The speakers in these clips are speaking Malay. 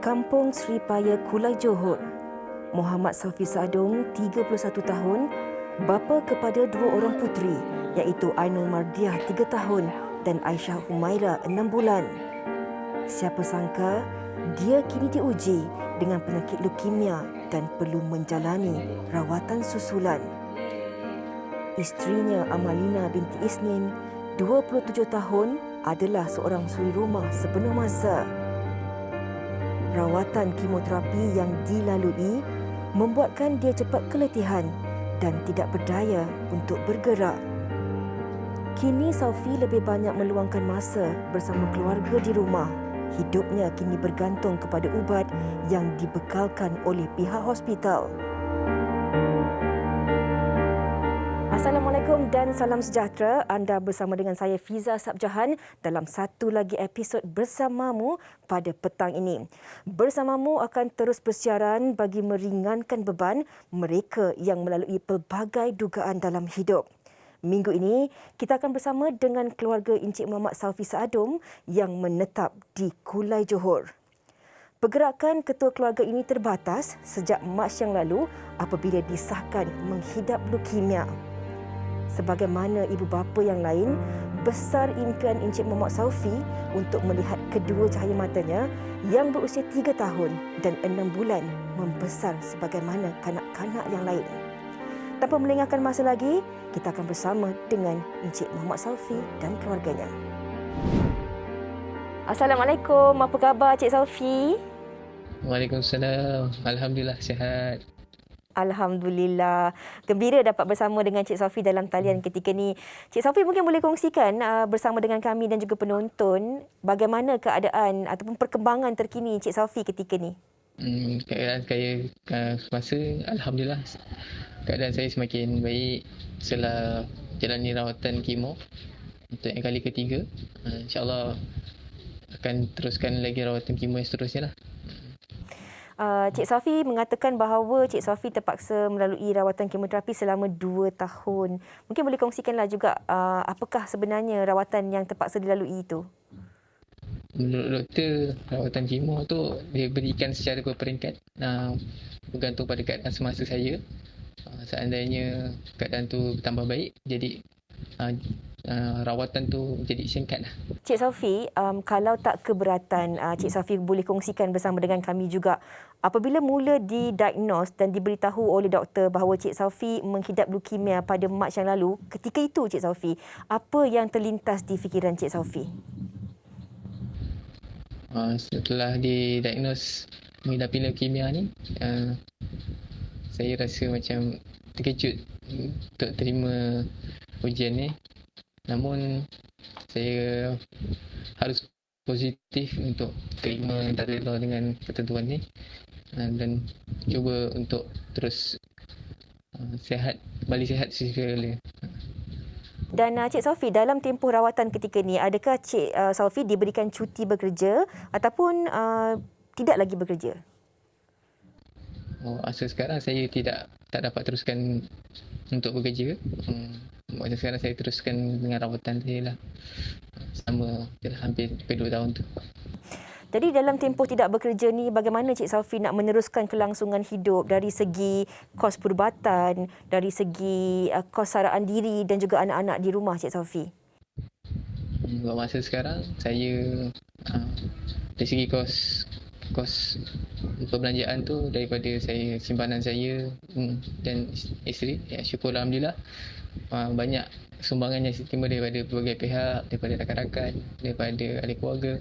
Kampung Sri Paya, Kulai Johor. Muhammad Safi Saadong, 31 tahun, bapa kepada dua orang puteri iaitu Ainul Mardiah 3 tahun dan Aisyah Humaira 6 bulan. Siapa sangka dia kini diuji dengan penyakit leukemia dan perlu menjalani rawatan susulan. Isterinya Amalina binti Isnin, 27 tahun, adalah seorang suri rumah sepenuh masa. Rawatan kemoterapi yang dilalui membuatkan dia cepat keletihan dan tidak berdaya untuk bergerak. Kini Safi lebih banyak meluangkan masa bersama keluarga di rumah. Hidupnya kini bergantung kepada ubat yang dibekalkan oleh pihak hospital. Assalamualaikum dan salam sejahtera. Anda bersama dengan saya Fiza Sabjahan dalam satu lagi episod Bersamamu pada petang ini. Bersamamu akan terus bersiaran bagi meringankan beban mereka yang melalui pelbagai dugaan dalam hidup. Minggu ini, kita akan bersama dengan keluarga Encik Muhammad Safi Saadong yang menetap di Kulai Johor. Pergerakan ketua keluarga ini terbatas sejak Mac yang lalu apabila disahkan menghidap leukemia. Sebagaimana ibu bapa yang lain, besar impian Encik Muhammad Safi untuk melihat kedua cahaya matanya yang berusia 3 tahun dan 6 bulan membesar sebagaimana kanak-kanak yang lain. Tanpa melengahkan masa lagi, kita akan bersama dengan Encik Muhammad Safi dan keluarganya. Assalamualaikum, apa khabar Cik Safi? Waalaikumsalam. Alhamdulillah sihat. Alhamdulillah. Gembira dapat bersama dengan Cik Safi dalam talian ketika ni. Cik Safi mungkin boleh kongsikan bersama dengan kami dan juga penonton bagaimana keadaan ataupun perkembangan terkini Cik Safi ketika ni. Keadaan saya semasa Alhamdulillah keadaan saya semakin baik setelah jalani rawatan kemo untuk yang kali ketiga. InsyaAllah akan teruskan lagi rawatan kemo yang seterusnya lah. Cik Safi mengatakan bahawa Cik Safi terpaksa melalui rawatan kemoterapi selama 2 tahun. Mungkin boleh kongsikanlah juga apakah sebenarnya rawatan yang terpaksa dilalui itu? Menurut doktor, rawatan kemo tu diberikan secara berperingkat, bergantung pada keadaan semasa saya. Seandainya keadaan tu bertambah baik, jadi rawatan tu jadi singkat lah. Cik Safi, kalau tak keberatan, Cik Safi boleh kongsikan bersama dengan kami juga. Apabila mula didiagnos dan diberitahu oleh doktor bahawa Cik Safi menghidap leukemia pada Mac yang lalu, ketika itu Cik Safi, apa yang terlintas di fikiran Cik Safi? Setelah didiagnos menghidapi leukemia ni, saya rasa macam terkejut untuk terima ujian ni. Namun saya harus positif untuk terima dan reda dengan ketentuan ni dan cuba untuk terus sihat, kembali sihat secara. Dan Cik Safi, dalam tempoh rawatan ketika ni, adakah Cik Safi diberikan cuti bekerja ataupun tidak lagi bekerja? Masa sekarang saya tak dapat teruskan untuk bekerja. Masa sekarang saya teruskan dengan rawatan saya lah. Sama hampir 2 tahun tu. Jadi dalam tempoh tidak bekerja ni, bagaimana Cik Safi nak meneruskan kelangsungan hidup dari segi kos perubatan, dari segi kos saraan diri dan juga anak-anak di rumah Cik Safi? Buat masa sekarang, saya dari segi kos perbelanjaan tu daripada saya, simpanan saya dan isteri, syukur Alhamdulillah banyak sumbangan yang saya terima daripada berbagai pihak, daripada rakan-rakan, daripada ahli keluarga,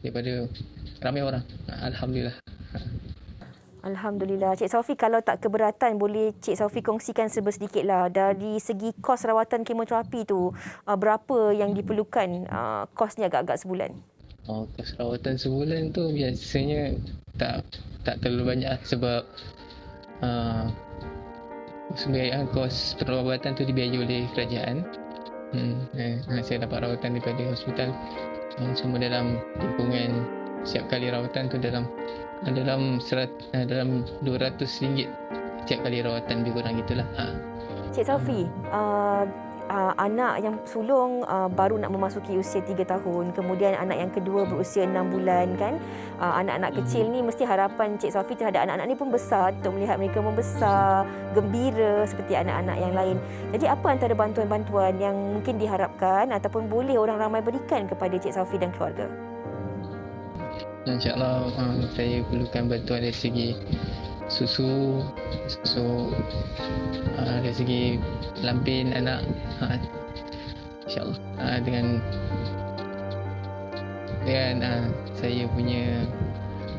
daripada ramai orang. Alhamdulillah. Alhamdulillah. Cik Safi, kalau tak keberatan, boleh Cik Safi kongsikan sedikitlah dari segi kos rawatan kemoterapi tu, berapa yang diperlukan kosnya agak-agak sebulan? Kos rawatan sebulan tu biasanya tak terlalu banyak sebab sebahagian kos perubatan tu dibiayai oleh kerajaan. Saya dapat rawatan daripada hospital, semua dalam lingkungan setiap kali rawatan tu dalam RM200 setiap kali rawatan, lebih kurang gitulah. Cik Safi, anak yang sulung baru nak memasuki usia 3 tahun, kemudian anak yang kedua berusia 6 bulan kan. Anak-anak kecil ni mesti harapan Cik Safi terhadap anak-anak ni pun besar, untuk melihat mereka membesar, gembira seperti anak-anak yang lain. Jadi apa antara bantuan-bantuan yang mungkin diharapkan ataupun boleh orang ramai berikan kepada Cik Safi dan keluarga? InsyaAllah saya perlukan bantuan dari segi susu, dari segi lampin anak, InsyaAllah. Dengan saya punya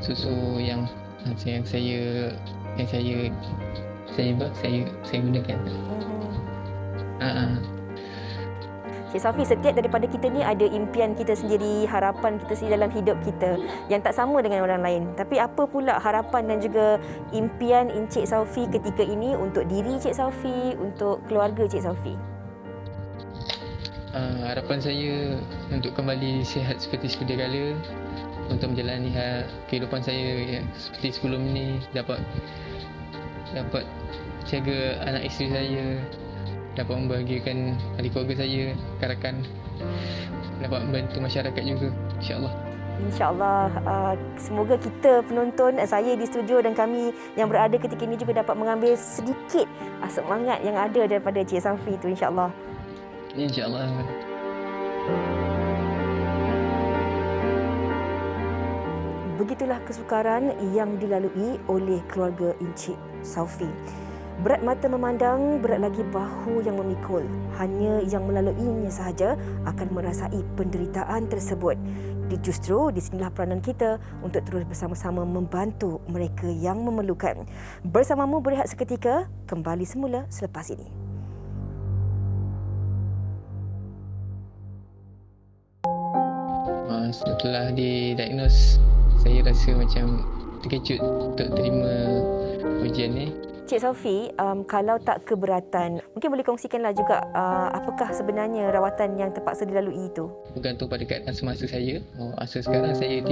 susu yang saya gunakan. Cik Safi, setiap daripada kita ni ada impian kita sendiri, harapan kita sendiri dalam hidup kita yang tak sama dengan orang lain. Tapi apa pula harapan dan juga impian Encik Safi ketika ini untuk diri Cik Safi, untuk keluarga Cik Safi? Harapan saya untuk kembali sihat seperti sedia kala, untuk menjalani kehidupan saya seperti sebelum ini, dapat jaga anak isteri saya, dapat membahagiakan ahli keluarga saya, rakan-rakan, dapat membantu masyarakat juga, insyaAllah. InsyaAllah, semoga kita penonton, saya di studio dan kami yang berada ketika ini juga dapat mengambil sedikit semangat yang ada daripada Cik Safi itu, insyaAllah. InsyaAllah. Begitulah kesukaran yang dilalui oleh keluarga Encik Safi. Berat mata memandang, berat lagi bahu yang memikul. Hanya yang melaluinya sahaja akan merasai penderitaan tersebut. Justru di sinilah peranan kita untuk terus bersama-sama membantu mereka yang memerlukan. Bersamamu berehat seketika, kembali semula selepas ini. Setelah didiagnose, saya rasa macam terkejut untuk terima ujian ni. Cik Safi, kalau tak keberatan, mungkin boleh kongsikanlah juga apakah sebenarnya rawatan yang terpaksa dilalui itu? Bergantung pada keadaan semasa saya. Masa sekarang saya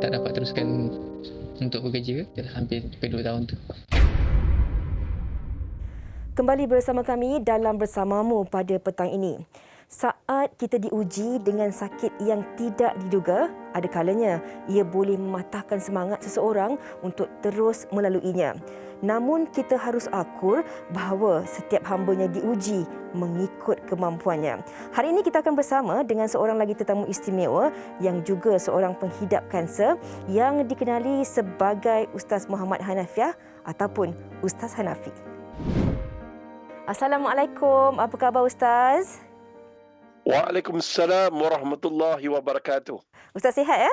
tak dapat teruskan untuk bekerja dalam hampir 2 tahun tu. Kembali bersama kami dalam Bersamamu pada petang ini. Saat kita diuji dengan sakit yang tidak diduga, ada kalanya ia boleh mematahkan semangat seseorang untuk terus melaluinya. Namun kita harus akur bahawa setiap hambanya diuji mengikut kemampuannya. Hari ini kita akan bersama dengan seorang lagi tetamu istimewa yang juga seorang penghidap kanser yang dikenali sebagai Ustaz Muhammad Hanafiah ataupun Ustaz Hanafi. Assalamualaikum, apa khabar Ustaz? Waalaikumsalam warahmatullahi wabarakatuh. Ustaz sihat ya?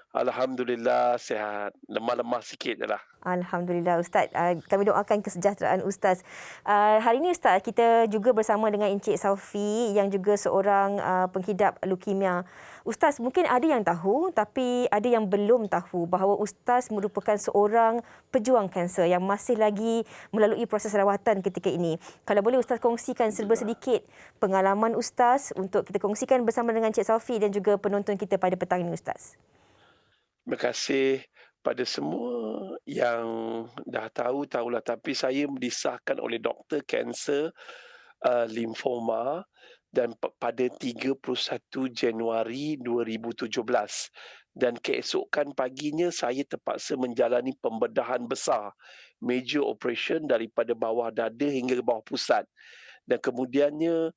Alhamdulillah sihat. Lemah-lemah sikit je lah. Alhamdulillah Ustaz. Kami doakan kesejahteraan Ustaz. Hari ini Ustaz, kita juga bersama dengan Encik Safi yang juga seorang penghidap leukemia. Ustaz, mungkin ada yang tahu tapi ada yang belum tahu bahawa Ustaz merupakan seorang pejuang kanser yang masih lagi melalui proses rawatan ketika ini. Kalau boleh Ustaz kongsikan serba sedikit pengalaman Ustaz untuk kita kongsikan bersama dengan Encik Safi dan juga penonton kita pada petang ini Ustaz. Terima kasih pada semua yang dah tahulah, tapi saya disahkan oleh doktor kanser limfoma dan pada 31 Januari 2017, dan keesokan paginya saya terpaksa menjalani pembedahan besar, major operation daripada bawah dada hingga ke bawah pusat, dan kemudiannya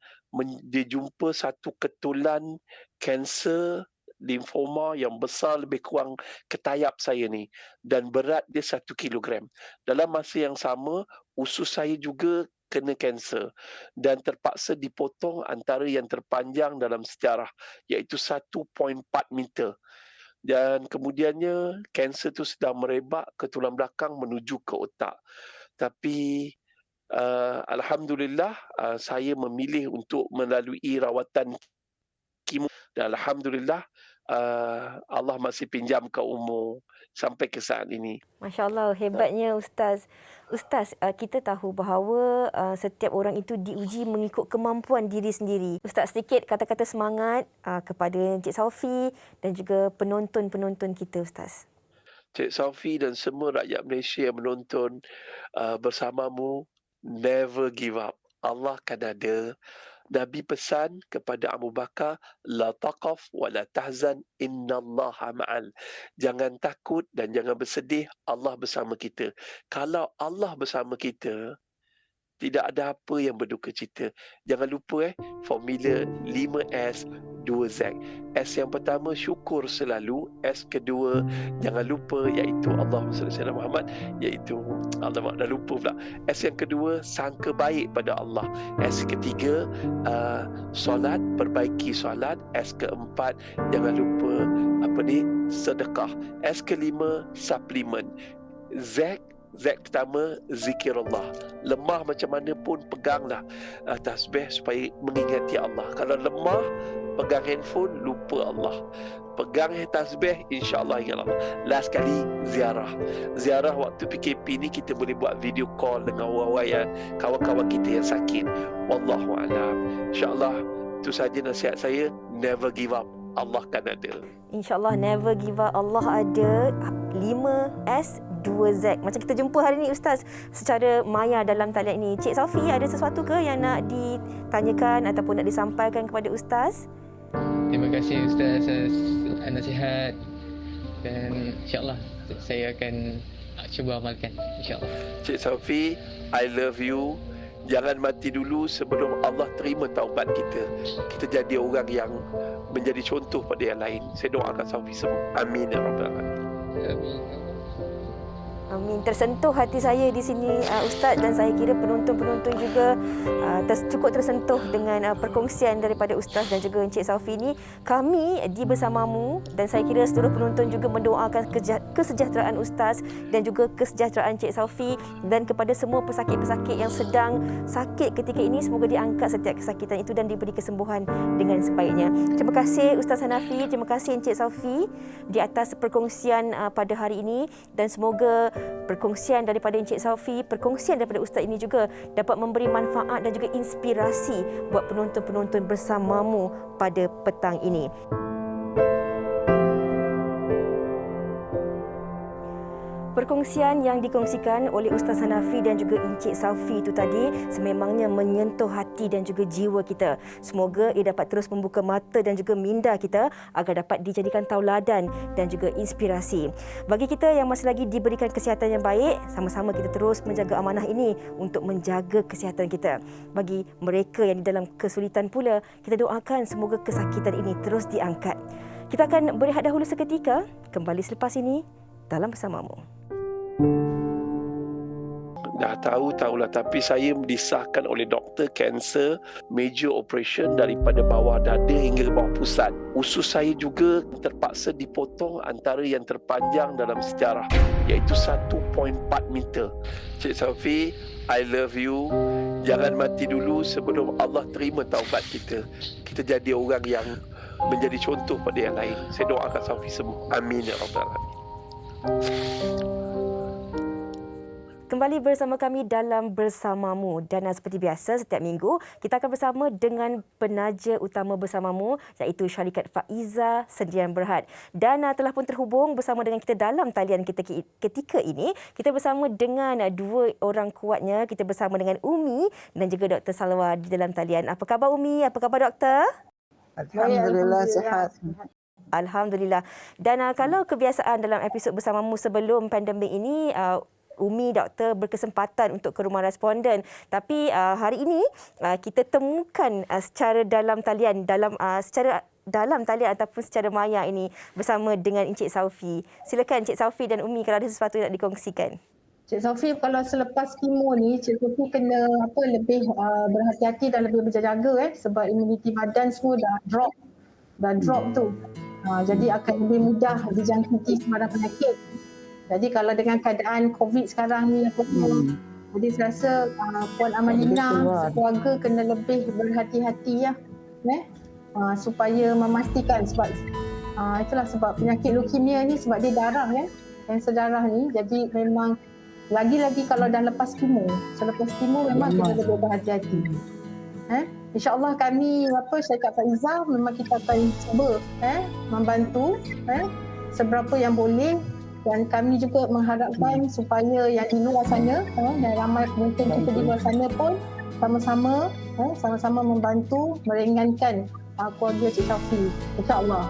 dia jumpa satu ketulan kanser limfoma yang besar, lebih kurang ketayap saya ni, dan berat dia 1 kilogram. Dalam masa yang sama, usus saya juga kena kanser dan terpaksa dipotong antara yang terpanjang dalam sejarah, iaitu 1.4 meter. Dan kemudiannya kanser tu sedang merebak ke tulang belakang menuju ke otak. Tapi alhamdulillah saya memilih untuk melalui rawatan kemo, dan alhamdulillah Allah masih pinjamkan umur sampai ke saat ini. Masya Allah, hebatnya Ustaz. Ustaz, kita tahu bahawa setiap orang itu diuji mengikut kemampuan diri sendiri. Ustaz, sedikit kata-kata semangat kepada Encik Safi dan juga penonton-penonton kita, Ustaz. Cik Safi dan semua rakyat Malaysia yang menonton, bersamamu, never give up. Allah akan ada Nabi pesan kepada Abu Bakar, la taqaf wa la tahzan innallaha ma'al. Jangan takut dan jangan bersedih, Allah bersama kita. Kalau Allah bersama kita, tidak ada apa yang berduka cita. Jangan lupa formula 5S 2Z. S yang pertama syukur selalu, S kedua jangan lupa iaitu Allahumma salli ala Muhammad, iaitu Allah dah lupa pula. S yang kedua sangka baik pada Allah. S ketiga solat, perbaiki solat. S keempat jangan lupa sedekah. S kelima suplemen. Z pertama zikirullah. Lemah macam mana pun peganglah tasbih supaya mengingati Allah. Kalau lemah pegang handphone lupa Allah. Pegang tasbih insya-Allah ingat Allah. Last kali ziarah. Ziarah waktu PKP ni kita boleh buat video call dengan orang-orang kawan-kawan kita yang sakit. Wallahu a'lam. Insya-Allah itu saja nasihat saya, never give up. Allah kan ada. InsyaAllah never give up. Allah ada. 5S 2Z. Macam kita jumpa hari ni Ustaz secara maya dalam talian ini. Cik Safi, ada sesuatu ke yang nak ditanyakan ataupun nak disampaikan kepada Ustaz? Terima kasih Ustaz atas nasihat, dan insyaAllah saya akan cuba amalkan, insyaAllah. Cik Safi, I love you. Jangan mati dulu sebelum Allah terima taubat kita. Kita jadi orang yang menjadi contoh pada yang lain. Saya doakan Safi semua. Amin ya rabbal alamin. Amin. Amin. Tersentuh hati saya di sini Ustaz, dan saya kira penonton-penonton juga cukup tersentuh dengan perkongsian daripada Ustaz dan juga Encik Safi ni. Kami di Bersamamu dan saya kira seluruh penonton juga mendoakan kesejahteraan Ustaz dan juga kesejahteraan Encik Safi, dan kepada semua pesakit-pesakit yang sedang sakit ketika ini, semoga diangkat setiap kesakitan itu dan diberi kesembuhan dengan sebaiknya. Terima kasih Ustaz Hanafi, terima kasih Encik Safi di atas perkongsian pada hari ini, dan semoga perkongsian daripada Encik Safi, perkongsian daripada Ustaz ini juga dapat memberi manfaat dan juga inspirasi buat penonton-penonton Bersamamu pada petang ini. Perkongsian yang dikongsikan oleh Ustaz Hanafi dan juga Encik Safi itu tadi sememangnya menyentuh hati dan juga jiwa kita. Semoga ia dapat terus membuka mata dan juga minda kita agar dapat dijadikan tauladan dan juga inspirasi. Bagi kita yang masih lagi diberikan kesihatan yang baik, sama-sama kita terus menjaga amanah ini untuk menjaga kesihatan kita. Bagi mereka yang di dalam kesulitan pula, kita doakan semoga kesakitan ini terus diangkat. Kita akan berehat dahulu seketika, kembali selepas ini dalam Bersamamu. Dah tahulah, tapi saya disahkan oleh doktor kanser major operation daripada bawah dada hingga bawah pusat. Usus saya juga terpaksa dipotong antara yang terpanjang dalam sejarah, iaitu 1.4 meter. Cik Safi, I love you. Jangan mati dulu sebelum Allah terima taubat kita. Kita jadi orang yang menjadi contoh pada yang lain. Saya doakan Safi semua. Amin ya rabbal alamin. Kembali bersama kami dalam Bersamamu, dan seperti biasa setiap minggu kita akan bersama dengan penaja utama Bersamamu, iaitu Syarikat Faiza Sendirian Berhad, dan telah pun terhubung bersama dengan kita dalam talian kita ketika ini. Kita bersama dengan dua orang kuatnya. Kita bersama dengan Umi dan juga Dr. Salwa di dalam talian. Apa khabar Umi? Apa khabar Doktor? Alhamdulillah sihat. Alhamdulillah. Dan kalau kebiasaan dalam episod Bersamamu sebelum pandemik ini, Umi, doktor berkesempatan untuk ke rumah responden. Tapi hari ini kita temukan secara dalam talian, secara dalam talian ataupun secara maya ini bersama dengan Encik Safi. Silakan Encik Safi dan Umi kalau ada sesuatu yang nak dikongsikan. Cik Safi, kalau selepas kemo ni, Cik Safi kena lebih berhati-hati dan lebih berjaga sebab imuniti badan semua dah drop tu. Jadi akan lebih mudah dijangkiti sembarang penyakit. Jadi kalau dengan keadaan COVID sekarang ni jadi saya rasa Puan Amalina keluarga kena lebih berhati-hati supaya memastikan, sebab itulah sebab penyakit leukemia ni sebab dia darah kanser darah ni, jadi memang lagi-lagi kalau dah lepas kemo. Selepas kemo memang kena lebih berhati-hati. InsyaAllah kami Syarikat Faiza memang kita akan cuba membantu seberapa yang boleh. Dan kami juga mengharapkan supaya yang di luar sana dan ramai penonton kita di luar sana pun sama-sama membantu meringankan keluarga Cik Safi, insya-Allah.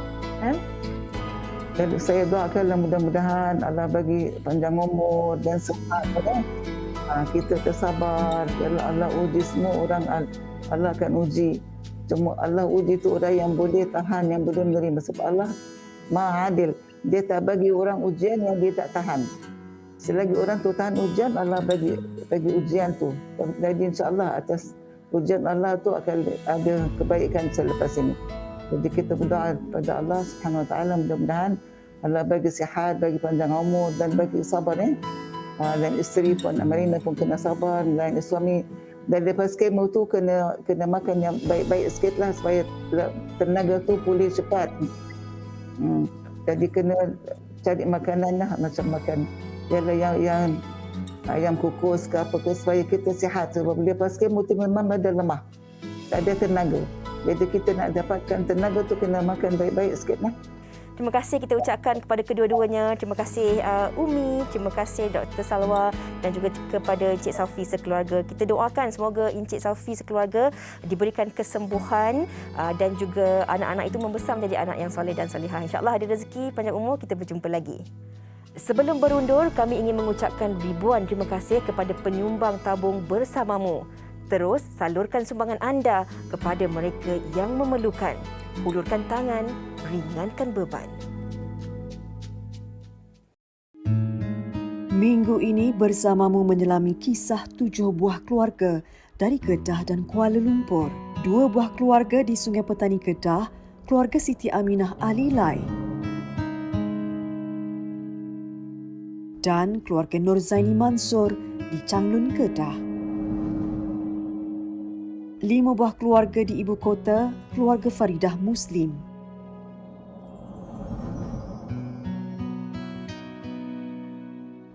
Jadi saya doakanlah mudah-mudahan Allah bagi panjang umur dan sihat. Kita tersabar. Kalau Allah uji semua orang, Allah akan uji. Cuma Allah uji tu orang yang boleh tahan, yang boleh menerima. Sebab Allah Maha Adil. Dia tak bagi orang ujian yang dia tak tahan. Selagi orang tu tahan ujian, Allah bagi ujian tu. Jadi insya-Allah atas ujian Allah tu akan ada kebaikan selepas ini. Jadi kita berdoa kepada Allah Subhanahu Wa Taala, mudah-mudahan Allah bagi sihat, bagi panjang umur dan bagi sabar dan isteri pun Marina pun kena sabar dan suami, dan lepas kemo tu kena makan yang baik-baik sikitlah supaya tenaga tu pulih cepat. Jadi kena cari makanan lah, macam makan yang ayam kukus ke apa ke supaya kita sihat. Sebab lepas kemo tu memang badan lemah, tak ada tenaga. Jadi kita nak dapatkan tenaga tu kena makan baik-baik sikitlah. Terima kasih kita ucapkan kepada kedua-duanya. Terima kasih Umi, terima kasih Dr. Salwa dan juga kepada Encik Safi sekeluarga. Kita doakan semoga Encik Safi sekeluarga diberikan kesembuhan dan juga anak-anak itu membesar menjadi anak yang soleh dan solehah. InsyaAllah ada rezeki, panjang umur, kita berjumpa lagi. Sebelum berundur, kami ingin mengucapkan ribuan terima kasih kepada penyumbang tabung bersamamu. Terus salurkan sumbangan anda kepada mereka yang memerlukan. Hulurkan tangan, ringankan beban. Minggu ini bersamamu menyelami kisah 7 buah keluarga dari Kedah dan Kuala Lumpur. 2 buah keluarga di Sungai Petani Kedah, keluarga Siti Aminah Alilai dan keluarga Nur Zaini Mansur di Changlun, Kedah. 5 buah keluarga di ibu kota, keluarga Faridah Muslim.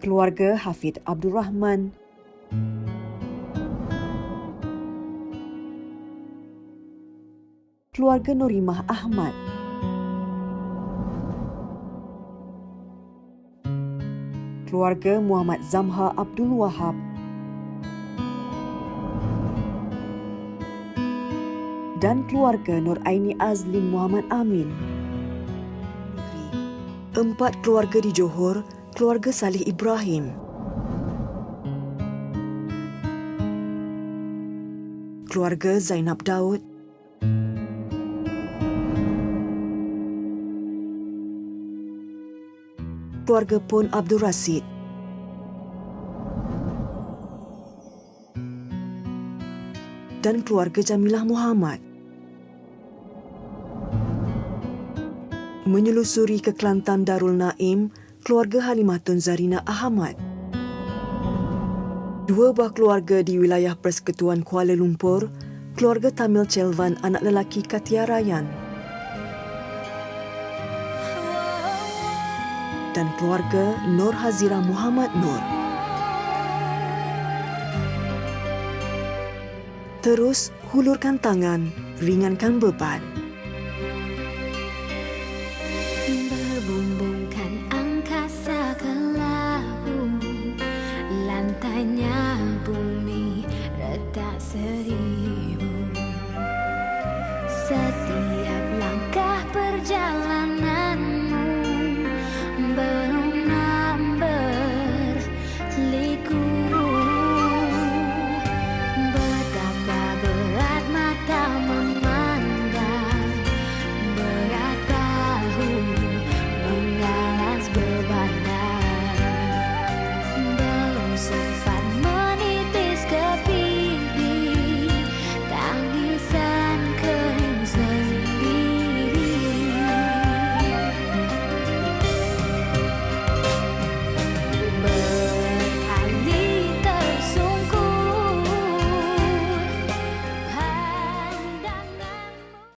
Keluarga Hafid Abdul Rahman. Keluarga Nurimah Ahmad. Keluarga Muhammad Zamha Abdul Wahab. Dan keluarga Nur Aini Azlin Muhammad Amin. 4 keluarga di Johor, keluarga Salih Ibrahim. Keluarga Zainab Daud. Keluarga Pun Abdul Rasid. Dan keluarga Jamilah Muhammad. Menyelusuri ke Kelantan Darul Naim, keluarga Halimatun Zarina Ahmad. 2 buah keluarga di wilayah Persekutuan Kuala Lumpur, keluarga Tamil Chelvan anak lelaki Katia Ryan. Dan keluarga Nur Hazira Muhammad Nur. Terus hulurkan tangan, ringankan beban.